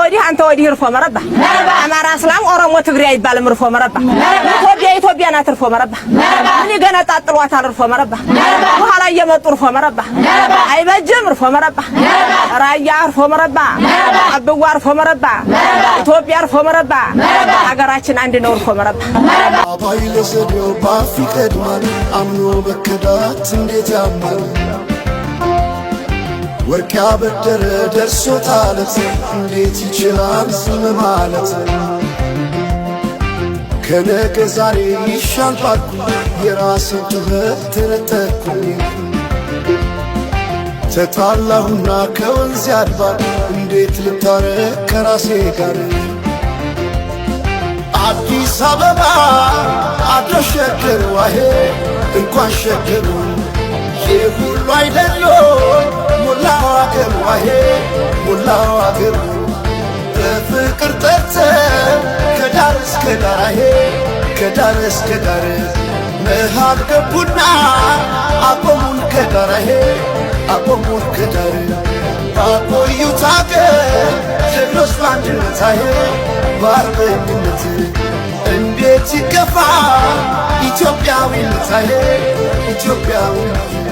ወዲህ አንተ ወዲህ እርፎ መረባ አማራ እስላም ኦሮሞ ትግሬ አይባልም እርፎ መረባ ኢትዮጵያ ናት እርፎ መረባ እኔ ገና ጣጥሏታል እርፎ መረባ በኋላ እየመጡ እርፎ መረባ አይበጅም እርፎ መረባ ራያ እርፎ መረባ አብዋ እርፎ መረባ ኢትዮጵያ እርፎ መረባ ሀገራችን አንድ ነው እርፎ መረባ አባይለ ዘዴው ባፊቀድማል አምኖ በከዳት እንዴት ያማል ወርቅ ያበደረ ደርሶታለት እንዴት ይችላል ዝም ማለት ከነገ ዛሬ ይሻል ባልኩ የራሴን ጩኸት ተነጠቅኩኝ ተጣላሁና ከወንዝ አድባር እንዴት ልታረቅ ከራሴ ጋር አዲስ አበባ አደሸገር ዋሄ እንኳን ሸገሩ የሁሉ አይደሎ ሙላው አገር ዋሄ ሙላው አገር በፍቅር ጠርተ ከዳር እስከ ዳር ከዳር እስከ ዳር መሃል ገቡና አቆሙን ከዳር አቆሙን ከዳር አቆዩት አገር ጀግኖች በአንድነት በአርበኝነት እንዴት ይገፋ ኢትዮጵያዊነት ኢትዮጵያዊነት